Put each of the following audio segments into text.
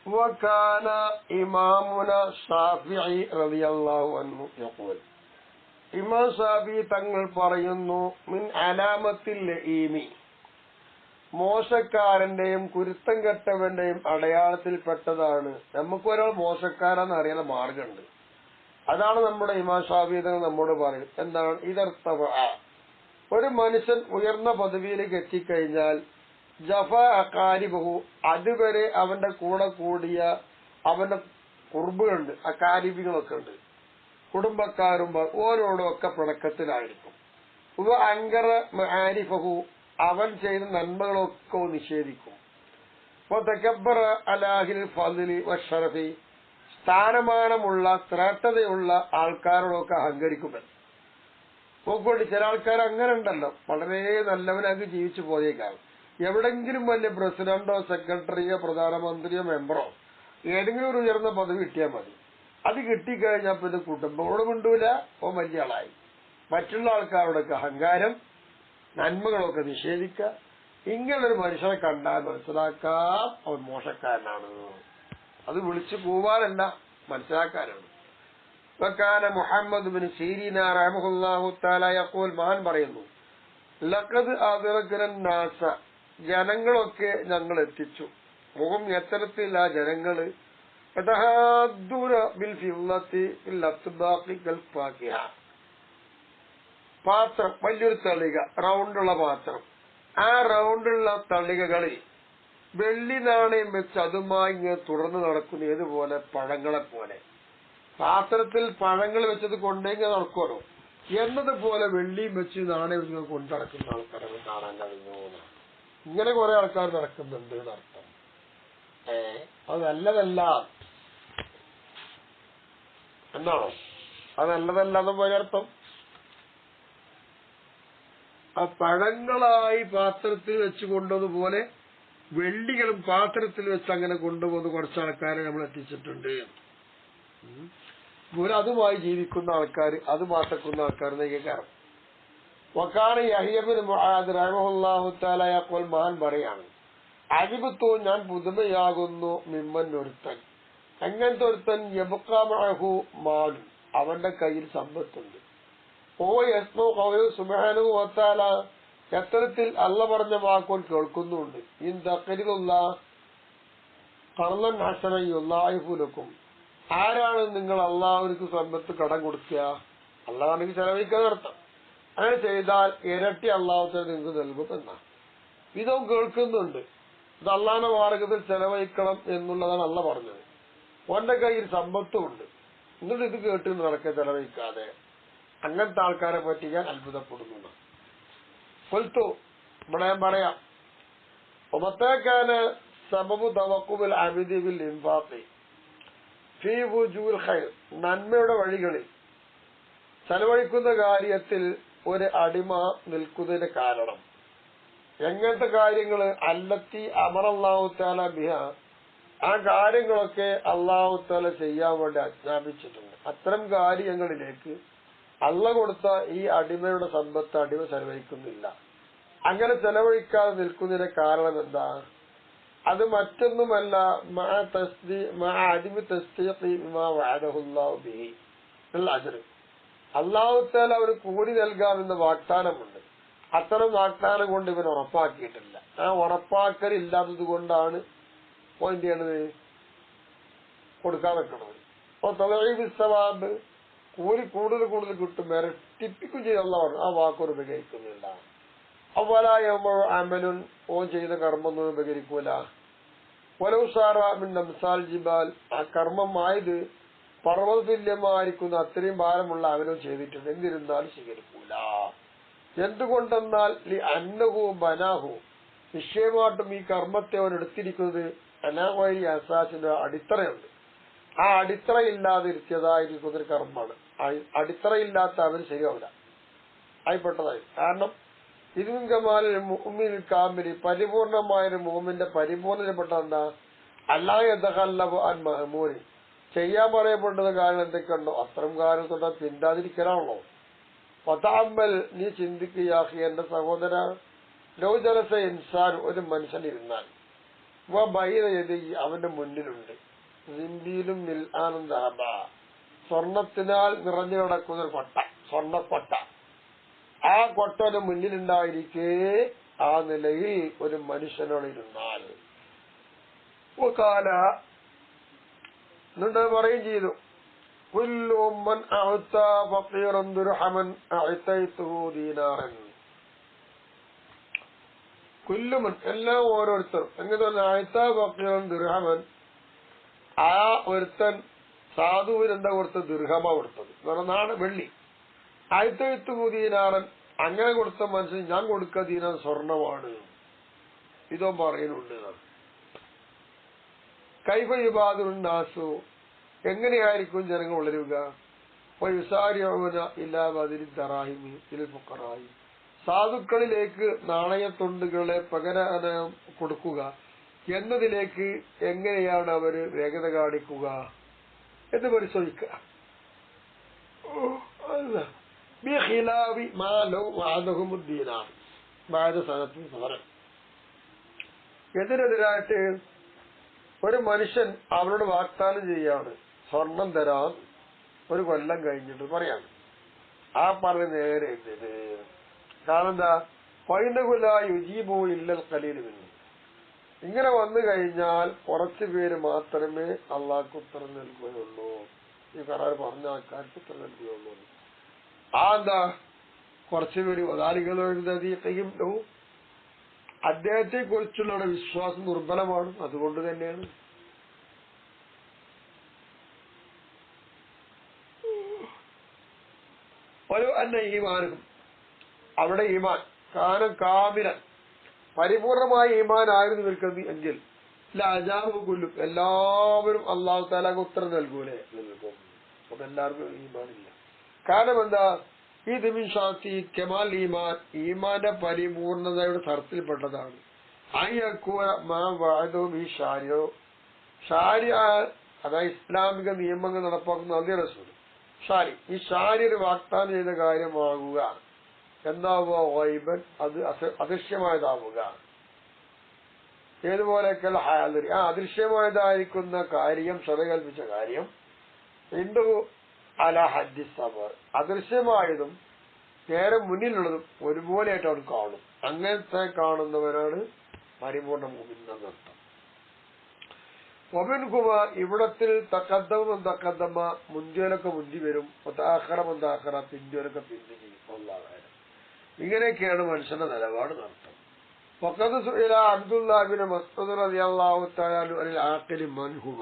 وكان إمامنا الشافعي رضي الله عنه يقول ഇമാം ഷാഫിഈ തങ്ങൾ പറയുന്നു മിൻ അലാമത്തിൽ ലഈമി മോശക്കാരന്റെയും കുരുത്തം കെട്ടവന്റെയും അടയാളത്തിൽപ്പെട്ടതാണ്. നമുക്ക് ഒരാൾ മോശക്കാരാന്ന് അറിയാൻ മാർഗമുണ്ട്. അതാണ് നമ്മുടെ ഇമാം ഷാഫിഈ തങ്ങൾ നമ്മോട് പറയും. എന്താണ്? ഇദർത്തഫ, ഒരു മനുഷ്യൻ ഉയർന്ന പദവിയിലേക്ക് എത്തിക്കഴിഞ്ഞാൽ ജഫ അകാരിബഹു, അതുവരെ അവന്റെ കൂടെ കൂടിയ അവന്റെ കുർബുകളുണ്ട്, അകാരിബികളൊക്കെ ഉണ്ട്, കുടുംബക്കാരും ഓരോടും ഒക്കെ പിണക്കത്തിലായിരിക്കും. ഉപ അങ്കറ മആരിഫഹു, അവൻ ചെയ്ത നന്മകളൊക്കെ നിഷേധിക്കും. തകബ്ബറ അലാഹിൽ ഫദ്ലി വശറഫി, സ്ഥാനമാനമുള്ള ശ്രേഷ്ഠതയുള്ള ആൾക്കാരോടൊക്കെ അഹങ്കരിക്കുമൻ. നോക്കൊണ്ട് ചില ആൾക്കാർ അങ്ങനെ ഉണ്ടല്ലോ, വളരെ നല്ലവനാക്കി ജീവിച്ചു പോയേക്കാം. എവിടെങ്കിലും വലിയ പ്രസിഡന്റോ സെക്രട്ടറിയോ പ്രധാനമന്ത്രിയോ മെമ്പറോ ഏതെങ്കിലും ഒരു ഉയർന്ന പദവി കിട്ടിയാൽ മതി. അത് കിട്ടിക്കഴിഞ്ഞാൽ പിന്നെ കുടുംബത്തോട് മിണ്ടൂല, ഓ വലിയ ആളായി. മറ്റുള്ള ആൾക്കാരോടൊക്കെ അഹങ്കാരം, നന്മകളൊക്കെ നിഷേധിക്കുക. ഇങ്ങനൊരു മനുഷ്യനെ കണ്ടാൽ മനസ്സിലാക്കാം അവൻ മോശക്കാരനാണ്. അത് വിളിച്ചു പോവാനല്ല, മനസ്സിലാക്കാനാണ്. വകാന മുഹമ്മദ് ബിൻ സീരീന റഹ്മഹുല്ലാഹു തആല യഖൂൽ, മഹാൻ പറയുന്നു, ലഖദ് അദ്റകന നാസ, ജനങ്ങളൊക്കെ ഞങ്ങൾ എത്തിച്ചു. മുഖം എത്തരത്തിൽ ആ ജനങ്ങള് പാത്രം, വലിയൊരു തളിക, റൗണ്ടുള്ള പാത്രം, ആ റൗണ്ടുള്ള തളികകളിൽ വെള്ളി നാണയം വെച്ച് അതുമായി ഇങ്ങനെ തുടർന്ന് നടക്കുന്ന ഏതുപോലെ പഴങ്ങളെ പോലെ. പാത്രത്തിൽ പഴങ്ങൾ വെച്ചത് കൊണ്ടേങ്ങനെ നടക്കുമല്ലോ എന്നതുപോലെ വെള്ളിയും വെച്ച് നാണയം വെച്ച് കൊണ്ടു നടക്കുന്ന ആൾക്കാരെ കാണാൻ കഴിഞ്ഞു. ഇങ്ങനെ കുറെ ആൾക്കാർ നടക്കുന്നുണ്ട് എന്നർത്ഥം. അത് നല്ലതല്ല എന്നാണോ? അത് നല്ലതല്ലാന്ന് പോയർത്ഥം. ആ പഴങ്ങളായി പാത്രത്തിൽ വെച്ച് കൊണ്ടതുപോലെ വെള്ളികളും പാത്രത്തിൽ വെച്ച് അങ്ങനെ കൊണ്ടുപോകുന്ന കുറച്ച് ആൾക്കാരെ നമ്മൾ എത്തിച്ചിട്ടുണ്ട്. അതുമായി ജീവിക്കുന്ന ആൾക്കാർ, അത് മാറ്റക്കുന്ന ആൾക്കാർ കാരണം. വക്കാന യഹ്യ ബിൻ മുആദ് റഹ്മഹുല്ലാഹു തആല യഖൂൽ, മഹാൻ പറയാണ്, അജിബത്തു, ഞാൻ പുതുമയാകുന്നു, മിമ്മൻ ഒരുത്തൻ, എങ്ങനത്തെ ഒരുത്തൻ, യബ്ഖാ മഅഹു മാൽ, അവന്റെ കയ്യിൽ സമ്പത്തുണ്ട്. ഓ യസ്മു ഖൗലു സുബ്ഹാനഹു വ തആല, എത്തരത്തിൽ അല്ല പറഞ്ഞ വാക്കുകൾ കേൾക്കുന്നുണ്ട്. ഇൻ തഖരിദുല്ലാഹ് ഖർളൻ ഹസനൻ യുളായിഫു ലക്കും, ആരാണ് നിങ്ങൾ അള്ളാഹുവിന് സമ്പത്ത് കടം കൊടുക്കുക? അള്ളാഹുവിന് ചെലവഴിക്കാതെ അർത്ഥം. അങ്ങനെ ചെയ്താൽ ഇരട്ടി അള്ളാഹു നിങ്ങൾക്ക് നൽകും എന്നാണ്. ഇതും കേൾക്കുന്നുണ്ട്. ഇത് അള്ളാഹിന്റെ മാർഗത്തിൽ ചെലവഴിക്കണം എന്നുള്ളതാണ് അള്ള പറഞ്ഞത്. ഓന്റെ കയ്യിൽ സമ്പത്തുമുണ്ട്, എന്നിട്ട് ഇത് കേട്ട് നടക്കുക ചെലവഴിക്കാതെ. അങ്ങനത്തെ ആൾക്കാരെ പറ്റി ഞാൻ അത്ഭുതപ്പെടുന്നു. കൊൽത്തു, ഇവിടെ ഞാൻ പറയാം, ഒമത്തേക്കാന് സബബു തവഖുബിൽ അബിദി ബിൽ ഇൻഫാഖി ഫീ വുജൂൽ ഖൈർ, നന്മയുടെ വഴികളിൽ ചെലവഴിക്കുന്ന കാര്യത്തിൽ ഒരു അടിമ നിൽക്കുന്നതിന്റെ കാരണം എങ്ങനത്തെ കാര്യങ്ങള്, അല്ലത്തി അമറല്ലാഹു തആല ബിഹ, ആ കാര്യങ്ങളൊക്കെ അല്ലാഹു തആല ചെയ്യാൻ വേണ്ടി ആജ്ഞാപിച്ചിട്ടുണ്ട്. അത്തരം കാര്യങ്ങളിലേക്ക് അള്ള കൊടുത്ത ഈ അടിമയുടെ സമ്പത്ത് അടിമ ചെലവഴിക്കുന്നില്ല. അങ്ങനെ ചെലവഴിക്കാതെ നിൽക്കുന്നതിന്റെ കാരണം എന്താ? അത് മറ്റൊന്നുമല്ല, അല്ലാഹു തആല ഒരു കൂലി നൽകാമെന്ന വാഗ്ദാനമുണ്ട്. അത്തരം വാഗ്ദാനം കൊണ്ട് ഇവൻ ഉറപ്പാക്കിയിട്ടില്ല. ആ ഉറപ്പാക്കൽ ഇല്ലാത്തത് കൊണ്ടാണ് എന്ത് ചെയ്യണത്, കൊടുക്കാൻ വെക്കണത്. അപ്പൊ തലവീബിസ്സവാബ്, കൂലി കൂടുതൽ കൂടുതൽ കിട്ടും, ഇരട്ടിപ്പിക്കും ചെയ്തുള്ള ആ വാക്കൊരു ഉപകരിക്കുന്നില്ല. അവലായമോ അമലുൻ, ഓൻ ചെയ്ത കർമ്മൊന്നും ഉപകരിക്കൂല. വലൗസാറ മിൻ അംസാൽ ജിബാൽ, ആ കർമ്മമായത് പർവ്വതതുല്യമായിരിക്കുന്ന അത്രയും ഭാരമുള്ള അവനും ചെയ്തിട്ടുണ്ട്, എന്നിരുന്നാലും സ്വീകരിക്കൂല. എന്തുകൊണ്ടെന്നാൽ ലി അന്നഹു ബനാഹു, നിശ്ചയമായിട്ടും ഈ കർമ്മത്തെ അവൻ എടുത്തിരിക്കുന്നത് അനാവരി അസാസിന്റെ അടിത്തറയുണ്ട്. ആ അടിത്തറയില്ലാതെ ഇരുത്തിയതായിരിക്കുന്നൊരു കർമ്മമാണ്. അടിത്തറയില്ലാത്ത അവന് ശരിയാവില്ല, ആയിപ്പെട്ടതായി. കാരണം ഇതിൻകമാലിൽ മുഅ്മിൻ കാമിലി, പരിപൂർണമായൊരു മുഅ്മിന്റെ പരിപൂർണതപ്പെട്ട എന്താ, അല്ലാ യതഖല്ലബു അൻ മഅ്മൂരി, ചെയ്യാൻ പറയപ്പെട്ടത് കാര്യം എന്തൊക്കെയുണ്ടോ അത്തരം കാര്യം തൊട്ടാൽ പിന്താതിരിക്കലാണല്ലോ. ഫതഅമ്മൽ, നീ ചിന്തിക്കുക, എന്റെ സഹോദര, ലൗ ജലസ ഇൻസാൻ, ഒരു മനുഷ്യൻ ഇരുന്നാൽ, അവന്റെ മുന്നിലുണ്ട് സിന്തിയിലും മിൽആനന്ദഹബ സ്വർണത്തിനാൽ നിറഞ്ഞു കിടക്കുന്ന ഒരു കൊട്ട, സ്വർണ്ണക്കൊട്ട. ആ കൊട്ടന് മുന്നിലുണ്ടായിരിക്കെ ആ നിലയിൽ ഒരു മനുഷ്യനോട് ഇരുന്നാൽ കാല എന്നിട്ട് പറയും ചെയ്തു കുല്ലുമൻ കുല്ലുമൻ എല്ലാം ഓരോരുത്തരും എങ്ങനെ ദുർഹമൻ ആ ഒരുത്തൻ സാധുവിന് എന്താ കൊടുത്തത്? ദീർഘമ കൊടുത്തത് നാണ് വെള്ളി. ആയത്തെഴുത്തു ദീനാറൻ അങ്ങനെ കൊടുത്ത മനുഷ്യൻ ഞാൻ കൊടുക്ക ദീനാൻ സ്വർണമാണ്. ഇതോ പറയുന്നുണ്ട്. കൈഫ യുബാദുന്നാസു എങ്ങനെയായിരിക്കും ജനങ്ങൾ വളരുക? സാധുക്കളിലേക്ക് നാണയത്തുണ്ടുകളെ പകരം കൊടുക്കുക എന്നതിലേക്ക് എങ്ങനെയാണ് അവര് വേഗത കാണിക്കുക എന്ന് പരിശോധിക്കുക. ഇതിനെതിരായിട്ട് ഒരു മനുഷ്യൻ അവരോട് വാഗ്ദാനം ചെയ്യാണ് സ്വർണം തരാൻ ഒരു കൊല്ലം കഴിഞ്ഞിട്ട് പറയാണ്. ആ പറഞ്ഞ നേരെ എന്തിന്? കാരണം എന്താ? പൈനകുല യുജീബു ഇല്ലൽ ഖലീൽ മിന്നു. ഇങ്ങനെ വന്നു കഴിഞ്ഞാൽ കുറച്ചു പേര് മാത്രമേ അള്ളാഹ്ക്ക് ഉത്തരം നൽകുകയുള്ളൂ. ഈ കരാർ പറഞ്ഞ ആൾക്കാർക്ക് ഉത്തരം നൽകുകയുള്ളൂ. ആ എന്താ? കുറച്ചുപേര് വദാലികളും അദ്ദേഹത്തെ കുറിച്ചുള്ള വിശ്വാസം ദുർബലമാണ്. അതുകൊണ്ട് തന്നെയാണ് ഒരു അന്ന ഈമാനും അവിടെ ഈമാൻ കാനം കാമിലൻ പരിപൂർണമായ ഈമാൻ ആയിരുന്നു നിൽക്കുന്നത് എങ്കിൽ അജാബ് കൊല്ലും എല്ലാവരും അള്ളാഹു തആലക്ക് ഉത്തരം നൽകൂലേ? നൽകും. അപ്പൊ എല്ലാവർക്കും ഈമാനില്ല. കാരണം എന്താ? ഈ ദിമിൻഷാത്തി കെമാൽ ഈമാൻ ഈമാന്റെ പരിപൂർണതയുടെ തരത്തിൽപ്പെട്ടതാണ്. അതായത് ഇസ്ലാമിക നിയമങ്ങൾ നടപ്പാക്കുന്ന അതേ റസൂൽ ഷാരി ഈ ഷാരി ഒരു വാഗ്ദാനം ചെയ്ത കാര്യമാകുക. എന്താവുക? ഗൈബൻ അത് അദൃശ്യമായതാവുക. ഏതുപോലെയൊക്കെ ഹാദിരി അദൃശ്യമായതായിരിക്കുന്ന കാര്യം സ്വതകൽപ്പിച്ച കാര്യം ഇന്ദു അല ഹദ്ദി സബർ അദൃശ്യമായതും നേരെ മുന്നിലുള്ളതും ഒരുപോലെയായിട്ട് അവർ കാണും. അങ്ങനത്തെ കാണുന്നവരാണ് പരിപൂർണ മുഅ്മിൻ എന്നർത്ഥം. വമിൻകുമ ഇവിടത്തിൽ തഖദ്ദമ മുന്തിയോലൊക്കെ മുന്തി വരും, മുതഅഖറ പിന്തിയോലൊക്കെ പിന്തി ചെയ്യും. ഇങ്ങനെയൊക്കെയാണ് മനുഷ്യന്റെ നിലപാട് നടത്തും. ഫഖദ് സുഇല അബ്ദുല്ലാഹ് ഇബ്നു മസ്ഊദ് റളിയല്ലാഹു തആല അനിൽ ആഖിൽ മൻ ഹുവ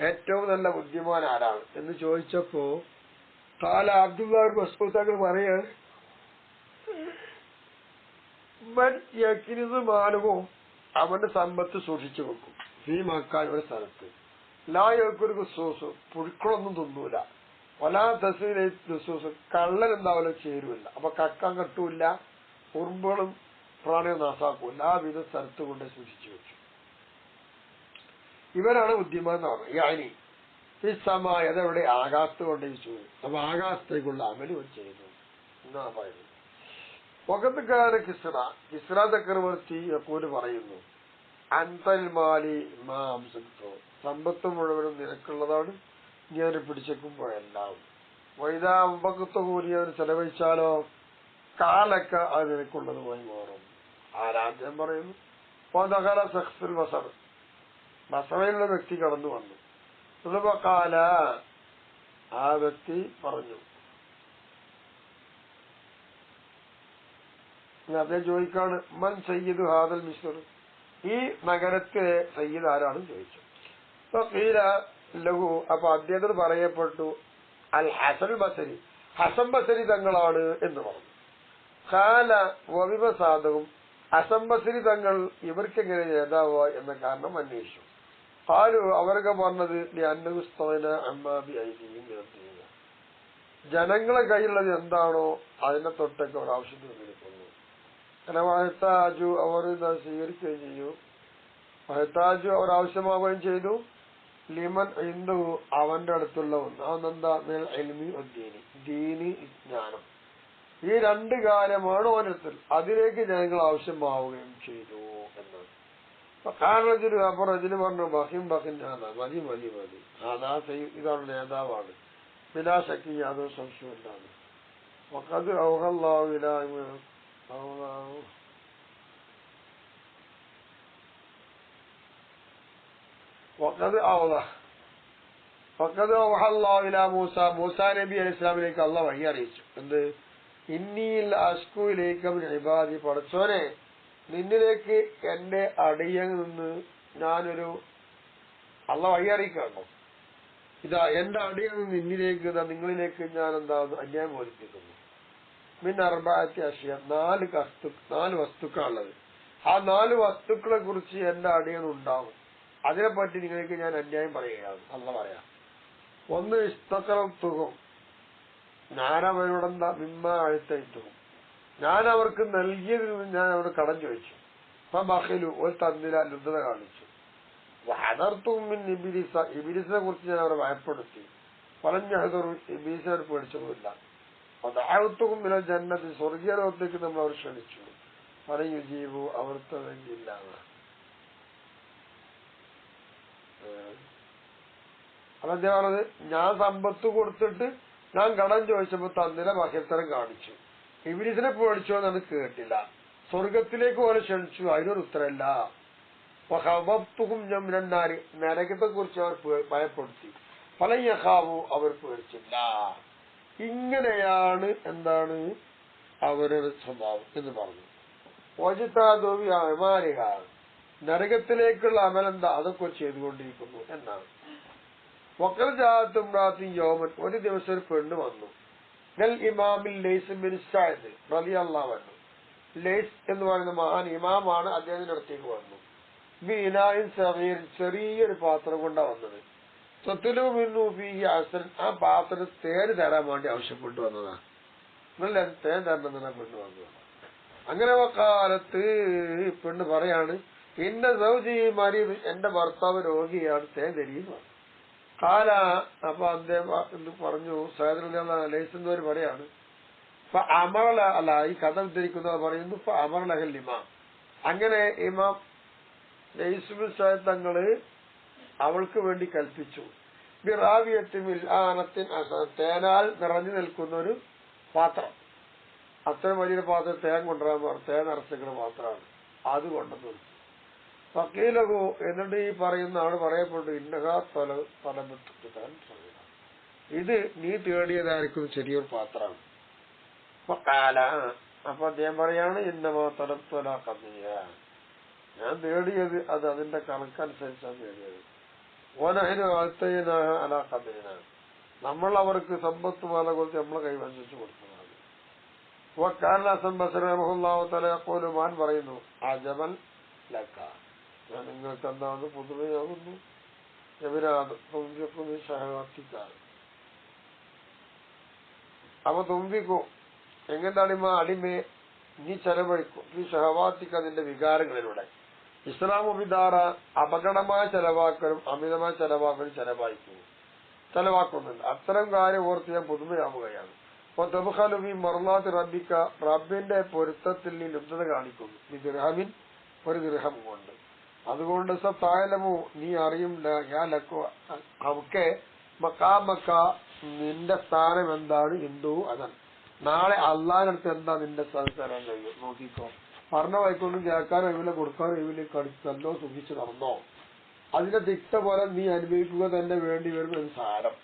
ഏറ്റവും നല്ല ബുദ്ധിമാൻ ആരാണ് എന്ന് ചോദിച്ചപ്പോ കാല അബ്ദുല്ലാഹ് ഇബ്നു മസ്ഊദ് തങ്ങൾ പറയാൻ മൻ യകിനിസു മാലുഹു അവന്റെ സമ്പത്ത് സൂക്ഷിച്ചു വെക്കും. ഈ മക്കാൻ ഒരു സ്ഥലത്ത് ലായക്കൊരു സൂസ് പുഴുക്കളൊന്നും തിന്നൂല. വലാ തസീലൂസ് കള്ളൻ എന്താവലും ചേരുമില്ല. അപ്പൊ കക്കാൻ കെട്ടൂല്ല, ഉറുമ്പുകളും പ്രാണിയും നാസാക്കൂല്ല. ആ വിധ സ്ഥലത്ത് കൊണ്ട് സൂക്ഷിച്ചു വെച്ചു. ഇവരാണ് ബുദ്ധിമാൻ എന്ന് പറഞ്ഞത്. യാനി ഈ സമായ അതെവിടെ? ആകാശത്ത് കൊണ്ട് വെച്ചു. അപ്പൊ ആകാശത്തേക്കുള്ള അമല് ചെയ്യുന്നു എന്നാ പറയുന്നത്. വഖത്കാന കിസ്റ ചക്രവർത്തി യഖൂല് പറയുന്നു അൻതൽ മാലി മാ അംസക്തോ സമ്പത്ത് മുഴുവനും നിനക്കുള്ളതാണ്, ഞാൻ പിടിച്ചേക്കുമ്പോഴെല്ലാം. വൈദാ അമ്പക്കത്ത് കൂലി അവന് ചെലവഴിച്ചാലോ കാലൊക്കെ അത് നിനക്കുള്ളതുമായി മാറും. ആരാധ്യം പറയുന്നു സഖ്സുൽ ബസർ ബസറയിലുള്ള വ്യക്തി കടന്നു വന്നു. കാല ആ വ്യക്തി പറഞ്ഞു, അദ്ദേഹം ചോദിക്കാണ് മൻ സയ്യിദ് ഹാദൽ മിസ്ർ ഈ നഗരത്തിലെ സയ്യിദ് ആരാണ് ചോദിച്ചു. ലഘു അപ്പൊ അദ്ദേഹത്തിന് പറയപ്പെട്ടു അൽ ഹസൻ ബസരി ഹസൻ ബസരി തങ്ങളാണ് എന്ന് പറഞ്ഞു. കാല വവിമസാദവും ഹസൻ ബസരി തങ്ങൾ ഇവർക്കെങ്ങനെ നേതാവുക എന്ന കാരണം അന്വേഷിച്ചു. കാലു അവരൊക്കെ പറഞ്ഞത് അമ്മാബി ഐതിയും ജനങ്ങളെ കയ്യിലുള്ളത് എന്താണോ അതിനെ തൊട്ടൊക്കെ അവർ ആവശ്യത്തിന് വിളിക്കുന്നു. വഹത്താജു അവർ സ്വീകരിക്കുകയും ചെയ്തു. വഹത്താജു അവർ ആവശ്യമാവുകയും ചെയ്തു. ലിമൻ ഹിന്ദു അവന്റെ അടുത്തുള്ള ഒന്ന് അതെന്താ? ദീനി ജ്ഞാനം. ഈ രണ്ട് കാര്യമാണ് ഓരോരുത്തർ അതിലേക്ക് ജനങ്ങൾ ആവശ്യമാവുകയും ചെയ്തു എന്നാണ്. കാരണത്തിന് അപ്പൊ റജുല് പറഞ്ഞു ബഹിം ബഹിന്നാണ്, മതി മതി മതി, അതാ ഇതാണ് നേതാവാണ്, വിലാശക്ക് യാതൊരു സംശയമില്ലാണ്. وقد أوحى الله إلى മൂസ, മൂസാ നബി അലൈഹി ഇസ്ലാമിലേക്ക് അള്ളാഹ് വഹി അറിയിച്ചു. എന്ത്? ഇന്നീൽ അഷ്കുയിലേക്ക് ഇബാദി, പടച്ചോനെ നിന്നിലേക്ക് എന്റെ അടിയിൽ നിന്ന് ഞാനൊരു അള്ളാഹ് വഹി അറിയിക്കാണോ, ഇതാ എന്റെ അടിയിൽ നിന്ന് നിന്നിലേക്ക്, നിങ്ങളിലേക്ക് ഞാൻ അന്യായം ബോധിപ്പിക്കുന്നു. മിൻ അർബഅത്തി അഷ്യ, നാല് വസ്തുക്കളുള്ളത്. ആ 4 വസ്തുക്കളെ കുറിച്ച് എന്റെ അടിയിൽ ഉണ്ടാവും, അതിനെപ്പറ്റി നിങ്ങൾക്ക് ഞാൻ അന്യായം പറയുകയാണ്. അല്ല പറയാം. ഒന്ന് ഇസ്തഖറത്തുഹും, ഞാൻ അവരോടെന്താ മിമ്മ അഴുത്തയിട്ടും, ഞാൻ അവർക്ക് നൽകിയതിൽ നിന്ന് ഞാൻ അവരോട് കടം ചോദിച്ചു. അപ്പൊ ബഖിലു, ഒരു തന്നില, ലുബ്ധത കാണിച്ചു. വഹദർതുഹും മിൻ ഇബ്ലീസ, ഇബ്ലീസിനെ കുറിച്ച് ഞാൻ അവരെ ഭയപ്പെടുത്തി. ഫലം യഹ്ദറു, ഇബ്ലീസിനെ അവർ പേടിച്ചതുമില്ല. വദഅഉതുഹും മിനൽ ജന്നത്തി, സ്വർഗ്ഗീയ ലോകത്തേക്ക് നമ്മൾ അവർ ക്ഷണിച്ചു. ഫലം യുജീബു, അവർ തഴങ്ങിയില്ല. അതെന്താണത്? ഞാൻ സമ്പത്ത് കൊടുത്തിട്ട് ഞാൻ കടം ചോദിച്ചപ്പോ തന്നില, ബഹിർത്തരം കാണിച്ചു. ഇബ്ലീസിനെ പേടിച്ചോ എന്നത് കേട്ടില്ല. സ്വർഗത്തിലേക്ക് പോലെ ക്ഷണിച്ചു, അതിനൊരു ഉത്തരമില്ല. വഖവ്വതുഹും മിനന്നാരി, നരകത്തെ കുറിച്ച് അവർ ഭയപ്പെടുത്തി. ഫലം യഖാവു, അവർ പേടിച്ചില്ല. ഇങ്ങനെയാണ് എന്താണ് അവരുടെ സ്വഭാവം എന്ന് പറഞ്ഞു. വജിതാദു ബി അഅമാലിഹ, നരകത്തിലേക്കുള്ള അമലെന്താ, അതൊക്കെ ചെയ്തുകൊണ്ടിരിക്കുന്നു എന്നാണ്. വഖൽ ജാഅത്ത് ഇംറാഅത്തുൻ യൗമൻ, ഒരു ദിവസം ഒരു പെണ്ണ് വന്നു. നൽ ഇമാമിൽ ലൈസ് ബിൻ സഅദ് റളിയല്ലാഹു അൻഹു, ലൈസ് എന്ന് പറയുന്ന മഹാൻ ഇമാമാണ്, അദ്ദേഹത്തിന്റെ അടുത്തേക്ക് വന്നു. ബിനായിൻ സഗീർ, ചെറിയൊരു പാത്രം കൊണ്ടാണ് വന്നത്. തത്ലു മിന്നു ഫീഹി അസ്ൻ, ആ പാത്രം തേൻ തരാൻ വേണ്ടി ആവശ്യപ്പെട്ടു വന്നതാണ്. നല്ല തേൻ തരണമെന്നാണ് പെണ്ണ് വന്നത്. അങ്ങനെ വക്കാലത്ത് പെണ്ണ് പറയാണ്, ഇന്ന സൗജി മരീദ്, എന്റെ ഭർത്താവ് രോഗിയാണ്, തേൻ തരീന്ന്. കാല, അപ്പൊ അദ്ദേഹം പറഞ്ഞു, സയ്യിദ് റളിയല്ലാഹു അൻഹു ലൈസെന്നവർ പറയാണ്, അമറല, അല്ല ഈ കഥ ഉദ്ധരിക്കുന്നത് പറയുന്നു, അമറലഹൽ ഇമാം, അങ്ങനെ ഇമാം ലൈസ് സയ്യിദ് തങ്ങള് അവൾക്ക് വേണ്ടി കൽപ്പിച്ചു. ബിറാവിയത്തിമിൽ ആനത്തിൻ അസൻ, തേനാൽ നിറഞ്ഞു നിൽക്കുന്ന ഒരു പാത്രം, അത്രയും വലിയൊരു പാത്രം തേൻ കൊണ്ടുവരാൻ പറഞ്ഞു, തേൻ നിറച്ചിക്കുന്ന പാത്രമാണ്, അത് കൊണ്ടുവന്നു. വക്കീലകോ, എന്നിട്ട് ഈ പറയുന്ന ആള് പറയപ്പെട്ടു, ഇന്നഹാ തലമെത്താൻ, ഇത് നീ തേടിയതായിരിക്കും ചെറിയൊരു പാത്രമാണ്. അപ്പൊ അദ്ദേഹം പറയാണ്, ഇന്നമാ തലത്തൊല കമ്മിയ, ഞാൻ തേടിയത് അത് അതിന്റെ കണക്കനുസരിച്ചാണ് തേടിയത്. ഓനഹിന് അത്തയ്യന അല കബീന, നമ്മൾ അവർക്ക് സമ്പത്ത് മാല കൊടുത്ത് നമ്മളെ കൈവശിച്ചു കൊടുത്തതാണ്. മാൻ പറയുന്നു, അജബൻ ലക്ക, ഞാൻ നിങ്ങൾക്ക് എന്താണെന്ന് പുതുമയാകുന്നു. സഹവർത്തിക്കാർ അവ തുമ്പിക്കോ, എങ്ങനെ അടിമയെ നീ ചെലവഴിക്കും, നീ സഹവാത്തിക്ക, നിന്റെ വികാരങ്ങളിലൂടെ. ഇസ്ലാം വിധാറ, അപകടമായ ചെലവാക്കലും അമിതമായ ചെലവാക്കലും ചെലവാക്കുന്നുണ്ട്. അത്തരം കാര്യം ഓർത്ത് ഞാൻ പുതുമയാവുകയാണ്. അപ്പൊ തബുഖലുബി മർലാത്ത് റബ്ബിക്ക, റബ്ബിന്റെ പൊരുത്തത്തിൽ നീ ലുബ്ധത കാണിക്കുന്നു. ഈ ദിർഹമിൻ, ഒരു ദിർഹം കൊണ്ട്. അതുകൊണ്ട് സത്തായാലമോ, നീ അറിയില്ല, ഞാൻ ലക്കോ അവക്കെ മക്കാമക്ക, നിന്റെ സ്ഥാനം എന്താണ്, ഹിന്ദു അതാണ്. നാളെ അള്ളാഹിനടുത്ത് എന്താ നിന്റെ സ്ഥാനം തരാൻ കഴിയും, നോക്കിക്കോ. പറഞ്ഞ വായിക്കൊണ്ടും കേൾക്കാനോ ഇവിലെ കൊടുക്കാനോ ഇവിലെ കടിച്ചല്ലോ, സുഖിച്ച് നടന്നോ, അതിന്റെ തിക്ത പോലെ നീ അനുഭവിക്കുക തന്നെ വേണ്ടി വരും എന്ന് സാരം.